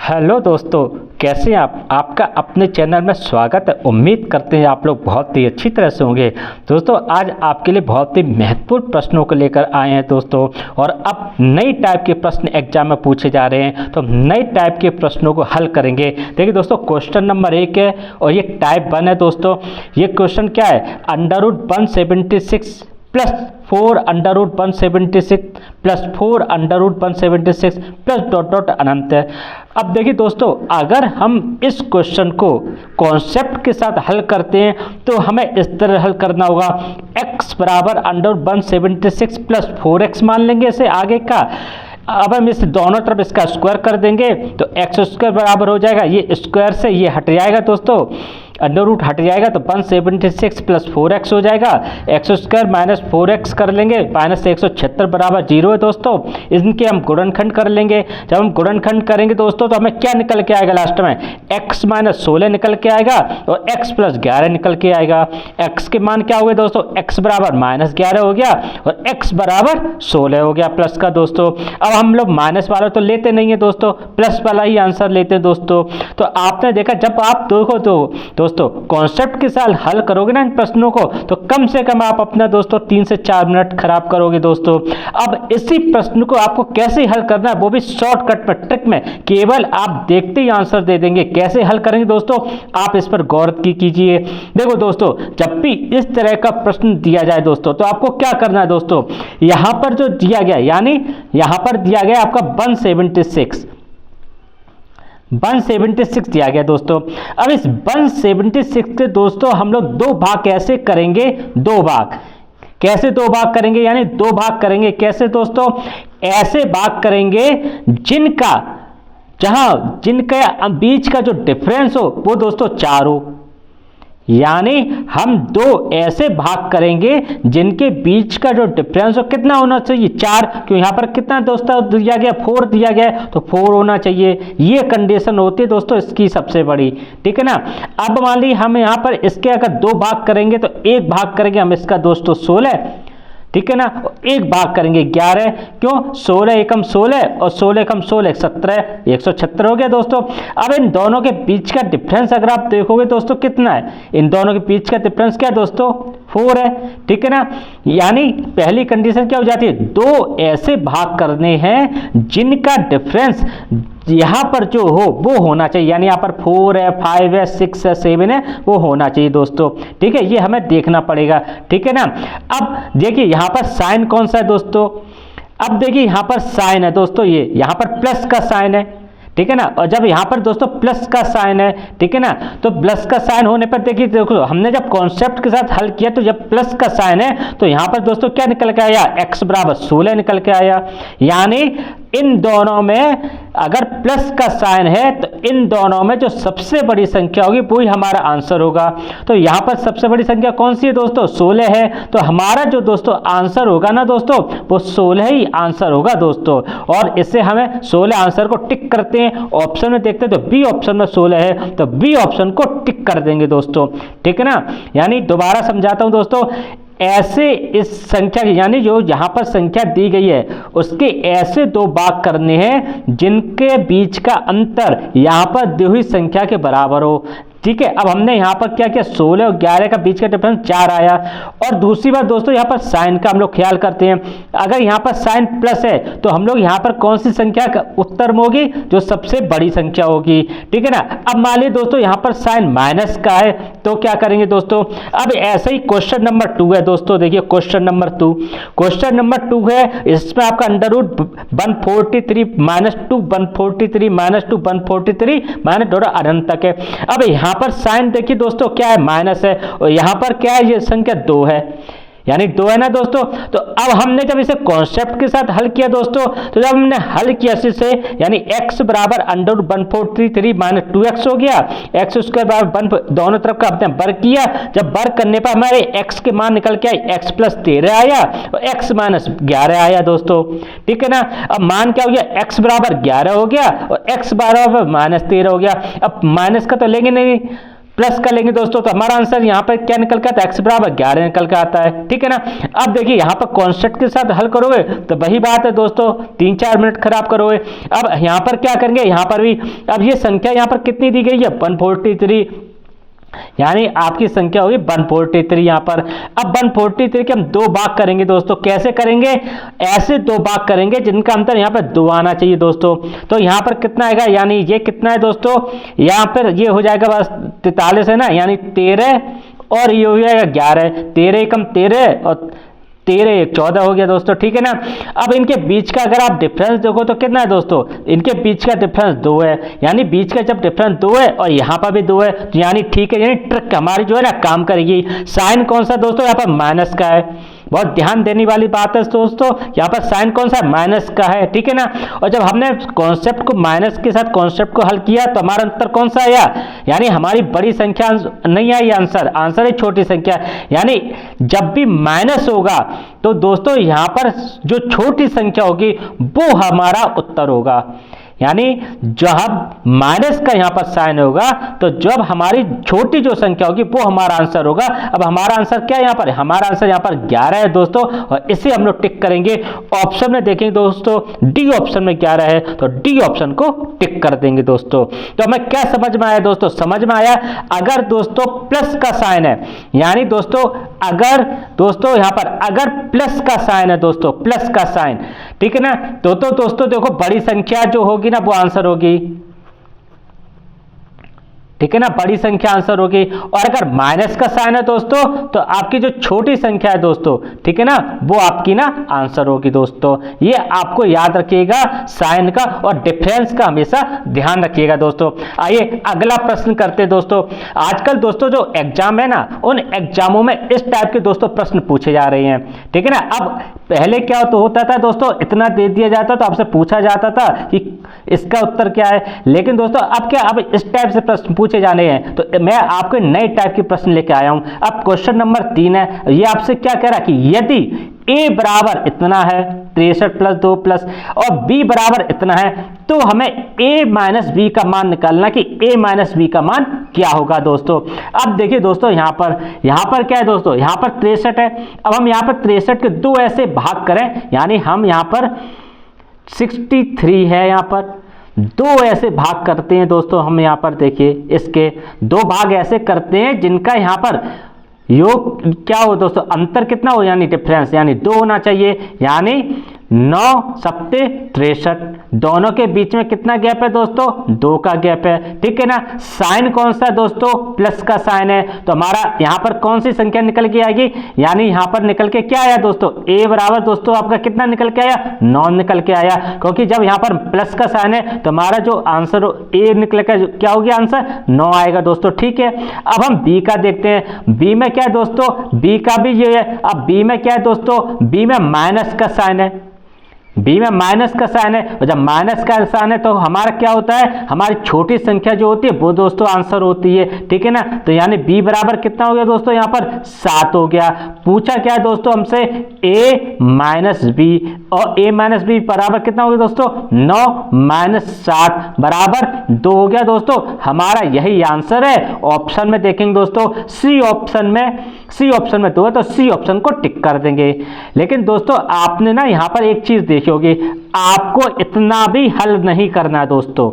Hello दोस्तों, कैसे हैं आप? आपका अपने चैनल में स्वागत है। उम्मीद करते हैं आप लोग बहुत ही अच्छी तरह से होंगे। दोस्तों, आज आपके लिए बहुत ही महत्वपूर्ण प्रश्नों को लेकर आए हैं दोस्तों। और अब नई टाइप के प्रश्न एग्जाम में पूछे जा रहे हैं, तो हम नई टाइप के प्रश्नों को हल करेंगे। देखिए दोस्तों, क्वेश्चन नंबर 1 है और ये टाइप 1 है दोस्तों। ये क्वेश्चन क्या है? √176 plus 4√176 plus 4√176 plus dot dot अनंत है। अब देखिए दोस्तों, अगर हम इस क्वेश्चन को कॉन्सेप्ट के साथ हल करते हैं तो हमें इस तरह हल करना होगा। x बराबर √176 प्लस 4x मान लेंगे इसे आगे का। अब हम इस दोनों तरफ इसका स्क्वायर कर देंगे तो एक्स स्क्वायर बराबर हो जाएगा, ये स्क्वायर से ये हट जाएगा दोस्तों, अंडर रूट हट जाएगा तो 176 प्लस 4x हो जाएगा। एक्स स्क्वायर माइनस 4x कर लेंगे, माइनस 176 बराबर 0 है दोस्तों। इनके हम गुणनखंड कर लेंगे। जब हम गुणनखंड करेंगे दोस्तों तो हमें क्या निकल के आएगा लास्ट में? x माइनस 16 निकल के आएगा और x प्लस 11 निकल के आएगा। x के मान क्या हो गए दोस्तों? x बराबर माइनस 11 हो गया और x बराबर 16 हो गया प्लस का दोस्तों। अब हम लोग माइनस वाला तो लेते नहीं है दोस्तों, प्लस वाला ही आंसर लेते हैं दोस्तों। तो आपने देखा, जब आप देखो तो दोस्तों कॉन्सेप्ट के साथ हल करोगे ना इन प्रश्नों को, तो कम से कम आप अपना दोस्तों 3 से 4 मिनट खराब करोगे दोस्तों। अब इसी प्रश्न को आपको कैसे हल करना है, वो भी शॉर्टकट में, ट्रिक में, केवल आप देखते ही आंसर दे देंगे। कैसे हल करेंगे दोस्तों, आप इस पर गौर कीजिए। देखो दोस्तों, जब भी इस तरह का प्रश्न दिया जाए दोस्तों तो आपको क्या करना है दोस्तों, यहां पर जो दिया गया, यानी यहां पर दिया गया आपका 176 दिया गया दोस्तों। अब इस 176 से दोस्तों हम लोग दो भाग कैसे करेंगे? दो भाग कैसे? दो भाग करेंगे, यानी दो भाग करेंगे कैसे दोस्तों? ऐसे भाग करेंगे जिनका बीच का जो डिफरेंस हो वो दोस्तों 4 हो। यानी हम दो ऐसे भाग करेंगे जिनके बीच का जो डिफरेंस हो कितना होना चाहिए? 4। क्यों यहाँ पर कितना दोस्तों दिया गया? 4 दिया गया, तो 4 होना चाहिए। ये कंडीशन होती है दोस्तों इसकी सबसे बड़ी, ठीक है ना। अब मान लीजिए हम यहाँ पर इसके अगर दो भाग करेंगे तो एक भाग करेंगे हम इसका दोस्तों 16, ठीक है ना। एक भाग करेंगे 11। क्यों? 16 एकम 16 और 16 एकम 16 17, 176 हो गया दोस्तों। अब इन दोनों के बीच का डिफरेंस अगर आप देखोगे दोस्तों कितना है? इन दोनों के बीच का डिफरेंस क्या है दोस्तों? 4 है, ठीक है ना। यानी पहली कंडीशन क्या हो जाती है? दो ऐसे भाग करने हैं जिनका डिफरेंस यहाँ पर जो हो वो होना चाहिए, यानी यहाँ पर 4 है, 5 है, 6 है, 7 है, वो होना चाहिए दोस्तों, ठीक है। ये हमें देखना पड़ेगा, ठीक है ना। अब देखिए यहाँ पर साइन कौन सा है दोस्तों? अब देखिए यहाँ पर साइन है दोस्तों, ये यहाँ पर प्लस का साइन है, ठीक है ना। और जब यहाँ पर दोस्तों प्लस का साइन है, ठीक है ना, तो प्लस का साइन होने पर देखिए देखो हमने जब कॉन्सेप्ट के साथ हल किया तो जब प्लस का साइन है तो यहाँ पर दोस्तों क्या निकल के आया? x बराबर 16 निकल के आया। यानी इन दोनों में अगर प्लस का साइन है तो इन दोनों में जो सबसे बड़ी संख्या होगी वही हमारा आंसर होगा। तो यहाँ पर सबसे बड़ी संख्या कौन सी है दोस्तों? 16 है। तो हमारा जो दोस्तों आंसर होगा ना दोस्तों, वो 16 ही आंसर होगा दोस्तों। और इससे हमें 16 आंसर को टिक करते हैं। ऑप्शन में देखते हैं तो बी ऑप्शन में 16 है, तो बी ऑप्शन को टिक कर देंगे दोस्तों, ठीक है ना। यानी दोबारा समझाता हूं दोस्तों, ऐसे इस संख्या यानी जो यहाँ पर संख्या दी गई है उसके ऐसे दो भाग करने हैं जिनके बीच का अंतर यहाँ पर दी हुई संख्या के बराबर हो, ठीक है। अब हमने यहाँ पर क्या किया? 16 और 11 का बीच का डिफरेंस 4 आया। और दूसरी बात दोस्तों, यहाँ पर साइन का हम लोग ख्याल करते हैं। अगर यहाँ पर साइन प्लस है तो हम लोग यहाँ पर कौन सी संख्या का उत्तर में होगी? जो सबसे बड़ी संख्या होगी, ठीक है ना। अब मान लीजिए दोस्तों यहाँ पर साइन माइनस का है तो क्या करेंगे दोस्तों? अब ऐसे ही क्वेश्चन नंबर 2 है दोस्तों। देखिए क्वेश्चन नंबर 2 है, इसमें आपका √143 माइनस 2 143 माइनस 2 143 माइनस डॉट अनंत तक है। अब यहाँ पर साइन देखिए दोस्तों क्या है? माइनस है। और यहाँ पर क्या है? ये संख्या 2 है, यानी 2 है ना दोस्तों। तो अब हमने जब इसे कॉन्सेप्ट के साथ हल किया दोस्तों, तो जब हमने हल किया इसे, यानी x बराबर √143 माइनस 2x हो गया, x स्क्वायर बराबर 1, दोनों तरफ का हमने वर्ग किया। जब वर्ग करने पर हमारे x के मान निकल के आए, x प्लस 13 आया और x माइनस 11 आया दोस्तों, ठीक है ना। अब मान क्या हो गया? x बराबर 11 हो गया और x बराबर माइनस 13 हो गया। अब माइनस का तो लेंगे नहीं, प्लस कर लेंगे दोस्तों, तो हमारा आंसर यहाँ पर क्या निकल के आता है, x बराबर 11 निकल के आता है। ठीक है ना। अब देखिए यहाँ पर कॉन्स्टेंट के साथ हल करोगे तो वही बात है दोस्तों, 3-4 मिनट खराब करोगे। अब यहाँ पर क्या करेंगे, यहाँ पर भी अब ये संख्या यहाँ पर कितनी दी गई है, 143, यानी आपकी संख्या होगी 143 यहाँ पर। अब 143 के हम 2 भाग करेंगे दोस्तों, कैसे करेंगे, ऐसे 2 भाग करेंगे जिनका अंतर यहाँ पर 2 आना चाहिए दोस्तों। तो यहाँ पर कितना आएगा, यानी ये कितना है दोस्तों, यहाँ पर ये हो जाएगा बस 43 है ना, यानी 13 और ये हो जाएगा 11, 13 एकम 13 और 13 एक 14 हो गया दोस्तों। ठीक है ना। अब इनके बीच का अगर आप डिफरेंस देखो तो कितना है दोस्तों, इनके बीच का डिफरेंस 2 है, यानी बीच का जब डिफरेंस 2 है और यहाँ पर भी 2 है तो यानी ठीक है, यानी ट्रिक हमारी जो है ना काम करेगी। साइन कौन सा दोस्तों, यहाँ पर माइनस का है, बहुत ध्यान देने वाली बात है दोस्तों, यहाँ पर साइन कौन सा है, माइनस का है। ठीक है ना। और जब हमने कॉन्सेप्ट को माइनस के साथ कॉन्सेप्ट को हल किया तो हमारा अंतर कौन सा आया, यानी हमारी बड़ी संख्या नहीं आई आंसर है छोटी संख्या, यानी जब भी माइनस होगा तो दोस्तों यहाँ पर जो छोटी संख्या होगी वो हमारा उत्तर होगा, यानी जब माइनस का यहाँ पर साइन होगा तो जब हमारी छोटी जो संख्या होगी वो हमारा आंसर होगा। अब हमारा आंसर क्या है यहाँ पर, हमारा आंसर यहाँ पर 11 है दोस्तों, और इसे हम लोग टिक करेंगे। ऑप्शन में देखेंगे दोस्तों, डी ऑप्शन में 11 है तो डी ऑप्शन को टिक कर देंगे दोस्तों। तो हमें क्या समझ में आया दोस्तों, समझ में आया अगर दोस्तों प्लस का साइन है, यानी दोस्तों अगर दोस्तों यहाँ पर अगर प्लस का साइन है दोस्तों, प्लस का साइन, ठीक है ना, तो दोस्तों देखो बड़ी संख्या जो होगी ना वो आंसर होगी। ठीक है ना, बड़ी संख्या आंसर होगी। और अगर माइनस का साइन है दोस्तों तो आपकी जो छोटी संख्या है दोस्तों, ठीक है ना, वो आपकी ना आंसर होगी दोस्तों। ये आपको याद रखिएगा, साइन का और डिफरेंस का हमेशा ध्यान रखिएगा दोस्तों। आइए अगला प्रश्न करते हैं दोस्तों। आजकल दोस्तों जो एग्जाम है ना, उन एग्जामों में इस टाइप के दोस्तों प्रश्न पूछे जा रहे हैं। ठीक है ना। अब पहले क्या तो होता था दोस्तों, इतना दे दिया जाता तो आपसे पूछा जाता था कि इसका उत्तर क्या है, लेकिन दोस्तों अब क्या, अब इस टाइप से प्रश्न पूछे जाने हैं। तो मैं आपको नए टाइप के प्रश्न लेके आया हूं। अब क्वेश्चन नंबर 3 है, ये आपसे क्या कह रहा है कि यदि a बराबर इतना है 63 प्लस 2 प्लस और b बराबर इतना है तो हमें a माइनस बी का मान निकालना कि a माइनस बी का मान क्या होगा दोस्तों। अब देखिए दोस्तों यहाँ पर क्या है दोस्तों, यहाँ पर 63 है। अब हम यहाँ पर 63 के 2 ऐसे भाग करें, यानी हम यहाँ पर 63 है, यहाँ पर 2 ऐसे भाग करते हैं दोस्तों। हम यहाँ पर देखिए इसके 2 भाग ऐसे करते हैं जिनका यहाँ पर योग क्या हो दोस्तों, अंतर कितना हो, यानी डिफरेंस, यानी 2 होना चाहिए, यानी 9 सत्ते 63, दोनों के बीच में कितना गैप है दोस्तों, 2 का गैप है। ठीक है ना। साइन कौन सा दोस्तों, प्लस का साइन है, तो हमारा यहाँ पर कौन सी संख्या निकल के आएगी, यानी यहाँ पर निकल के क्या आया दोस्तों, a बराबर दोस्तों आपका कितना निकल के आया, 9 निकल के आया, क्योंकि जब यहाँ पर प्लस का साइन है तो हमारा जो आंसर a निकल के क्या हो गया, आंसर 9 आएगा दोस्तों। ठीक है। अब हम b का देखते हैं। b में क्या है दोस्तों, b का भी ये है। अब b में क्या है दोस्तों, b में माइनस का साइन है, बी में माइनस का साइन है, और जब माइनस का साइन है तो हमारा क्या होता है, हमारी छोटी संख्या जो होती है वो दोस्तों आंसर होती है। ठीक है ना। तो यानी बी बराबर कितना हो गया दोस्तों, यहाँ पर 7 हो गया। पूछा क्या है दोस्तों हमसे, a माइनस बी, और a माइनस बी बराबर कितना हो गया दोस्तों, 9 माइनस 7 बराबर 2 हो गया दोस्तों। हमारा यही आंसर है। ऑप्शन में देखेंगे दोस्तों, सी ऑप्शन में 2 है तो सी ऑप्शन को टिक कर देंगे। लेकिन दोस्तों आपने ना यहाँ पर एक चीज देखी होगी, आपको इतना भी हल नहीं करना है दोस्तों,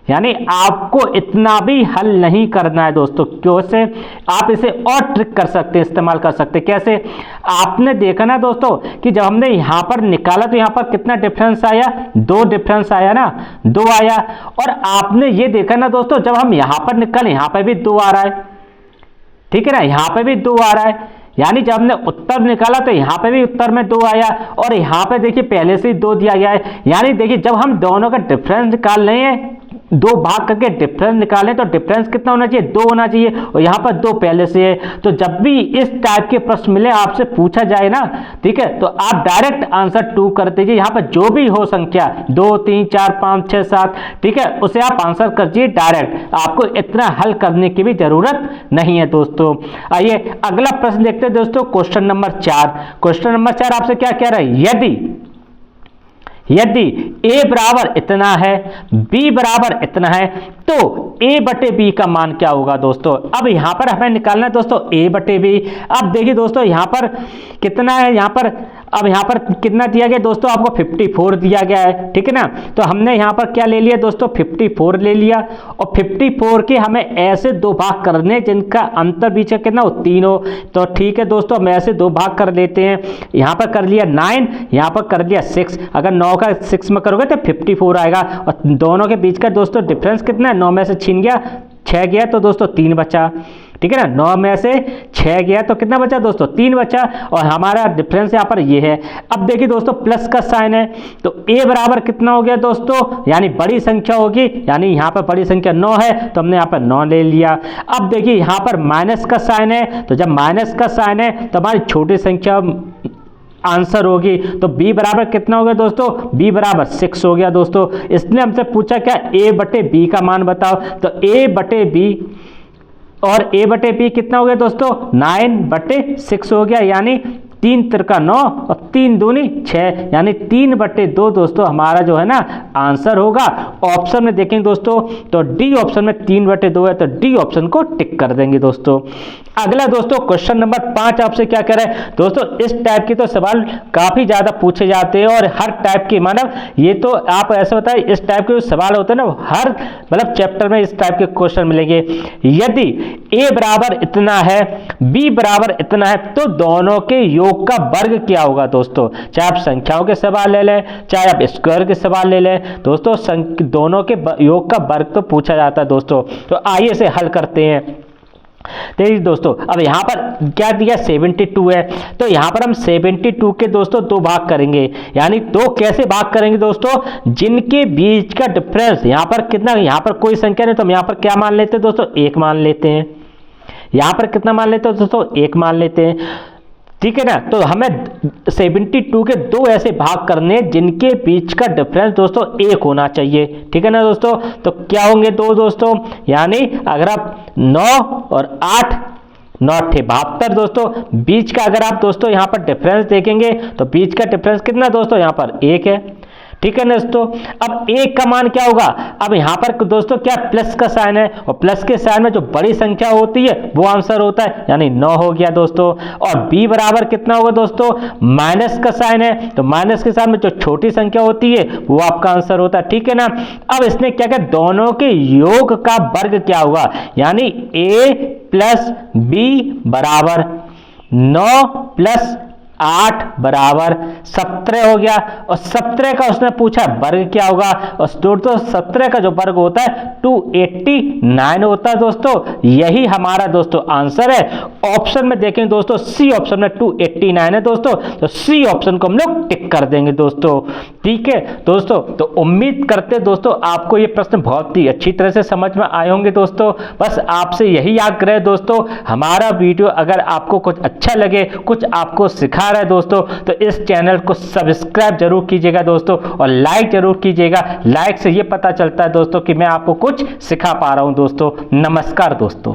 यानी आपको इतना भी हल नहीं करना है दोस्तों। क्यों से, आप इसे और ट्रिक कर सकते हैं, इस्तेमाल कर सकते हैं। कैसे, आपने देखा ना दोस्तों कि जब हमने यहाँ पर निकाला तो यहाँ पर कितना डिफरेंस आया, 2 डिफरेंस आया ना, 2 आया। और आपने ये देखा ना दोस्तों, जब हम यहाँ पर निकाले यहाँ पर भी 2 आ रहा है, ठीक है ना, यहाँ पे भी 2 आ रहा है, यानी जब हमने उत्तर निकाला तो यहाँ पे भी उत्तर में 2 आया, और यहाँ पे देखिए पहले से ही 2 दिया गया है। यानी देखिए जब हम दोनों का डिफरेंस निकाल रहे हैं, 2 भाग करके डिफरेंस निकालें तो डिफरेंस कितना होना चाहिए, 2 होना चाहिए, और यहाँ पर 2 पहले से है। तो जब भी इस टाइप के प्रश्न मिले, आपसे पूछा जाए ना, ठीक है, तो आप डायरेक्ट आंसर 2 कर दीजिए। यहाँ पर जो भी हो संख्या 2 3 4 5 6 7, ठीक है, उसे आप आंसर कर दीजिए डायरेक्ट, आपको इतना हल करने की भी जरूरत नहीं है दोस्तों। आइए अगला प्रश्न देखते हैं दोस्तों, क्वेश्चन नंबर 4। क्वेश्चन नंबर 4 आपसे क्या कह रहा है, यदि a बराबर इतना है, b बराबर इतना है, तो a बटे b का मान क्या होगा दोस्तों। अब यहाँ पर हमें निकालना है दोस्तों a बटे b। अब देखिए दोस्तों यहाँ पर कितना है, यहाँ पर अब यहाँ पर कितना दिया गया दोस्तों, आपको 54 दिया गया है, ठीक है ना। तो हमने यहाँ पर क्या ले लिया दोस्तों, 54 ले लिया, और 54 के हमें ऐसे दो भाग करने जिनका अंतर बीच का कितना हो, 3 हो। तो ठीक है दोस्तों, हम ऐसे दो भाग कर लेते हैं। यहाँ पर कर लिया 9, यहाँ पर कर लिया 6। अगर 9 का 6 में करोगे तो 54 आएगा, और दोनों के बीच का दोस्तों डिफरेंस कितना है, 9 में से छीन गया, 6 गया तो दोस्तों 3 बचा, ठीक है ना। 9 में से 6 गया तो कितना बचा दोस्तों, 3 बचा, और हमारा डिफरेंस यहाँ पर ये है। अब देखिए दोस्तों प्लस का साइन है, तो a बराबर कितना हो गया दोस्तों, यानी बड़ी संख्या होगी, यानी यहाँ पर बड़ी संख्या 9 है तो हमने यहाँ पर 9 ले लिया। अब देखिए यहाँ पर माइनस का साइन है, तो जब माइनस का साइन है तो हमारी छोटी संख्या आंसर होगी। तो b बराबर कितना हो गया दोस्तों, b बराबर 6 हो गया दोस्तों। इसने हमसे पूछा क्या, a बटे b का मान बताओ। तो a बटे b और a बटे b कितना हो गया दोस्तों, 9 बटे 6 हो गया, यानी 3 तिरका 9 और 3 दूनी 6, यानी 3 बटे 2 दोस्तों हमारा जो है ना आंसर होगा। ऑप्शन में देखेंगे दोस्तों तो डी ऑप्शन में 3 बटे 2 है, तो डी ऑप्शन को टिक कर देंगे दोस्तों। अगला दोस्तों क्वेश्चन नंबर 5 आपसे क्या कह रहा है दोस्तों, इस टाइप के तो सवाल काफी ज्यादा पूछे जाते हैं, और हर टाइप के मतलब ये तो आप ऐसा बताए, इस टाइप के जो सवाल होते हैं ना हर मतलब चैप्टर में इस टाइप के क्वेश्चन मिलेंगे। यदि a बराबर इतना है, b बराबर इतना है, तो दोनों के योग का वर्ग क्या होगा दोस्तों। चाहे आप संख्याओं के सवाल ले लें, चाहे आप स्क्वायर के सवाल ले लें दोस्तों, दोनों के योग का वर्ग तो पूछा जाता है दोस्तों। तो आइए इसे हल करते हैं। देखिए दोस्तों अब यहाँ पर क्या दिया, 72 है, तो यहाँ पर हम 72 के दोस्तों 2 भाग करेंगे, यानी 2 कैसे भाग करेंगे दोस्तों, जिनके बीच का डिफरेंस यहाँ पर कितना, यहाँ पर कोई संख्या नहीं तो हम यहाँ पर क्या मान लेते हैं दोस्तों, 1 मान लेते हैं। यहाँ पर कितना मान लेते हैं दोस्तों, 1 मान लेते हैं, ठीक है ना। तो हमें 72 के 2 ऐसे भाग करने जिनके बीच का डिफरेंस दोस्तों 1 होना चाहिए, ठीक है ना दोस्तों। तो क्या होंगे 2 दोस्तों, यानी अगर आप 9 और 8 9 72 दोस्तों, बीच का अगर आप दोस्तों यहाँ पर डिफरेंस देखेंगे तो बीच का डिफरेंस कितना दोस्तों, यहाँ पर 1 है, ठीक है ना दोस्तों। अब 1 का मान क्या होगा, अब यहाँ पर दोस्तों क्या प्लस का साइन है, और प्लस के साइन में जो बड़ी संख्या होती है वो आंसर होता है, यानी 9 हो गया दोस्तों। और b बराबर कितना होगा दोस्तों, माइनस का साइन है, तो माइनस के साइन में जो छोटी संख्या होती है वो आपका आंसर होता है, ठीक है ना। अब इसने क्या किया, दोनों के योग का वर्ग क्या होगा, यानी a प्लस b बराबर 9 प्लस 8 बराबर 17 हो गया, और 17 का उसने पूछा वर्ग क्या होगा, और दोस्तों 17 का जो वर्ग होता है 289 होता है दोस्तों। यही हमारा दोस्तों आंसर है। ऑप्शन में देखें दोस्तों, सी ऑप्शन में 289 है दोस्तों, तो सी ऑप्शन को हम लोग टिक कर देंगे दोस्तों, ठीक है दोस्तों। तो उम्मीद करते दोस्तों आपको ये प्रश्न बहुत ही अच्छी तरह से समझ में आए होंगे दोस्तों। बस आपसे यही आग्रह दोस्तों, हमारा वीडियो अगर आपको कुछ अच्छा लगे, कुछ आपको सिखा रहा है दोस्तों, तो इस चैनल को सब्सक्राइब जरूर कीजिएगा दोस्तों, और लाइक जरूर कीजिएगा। लाइक से ये पता चलता है दोस्तों कि मैं आपको कुछ सिखा पा रहा हूं दोस्तों। नमस्कार दोस्तों।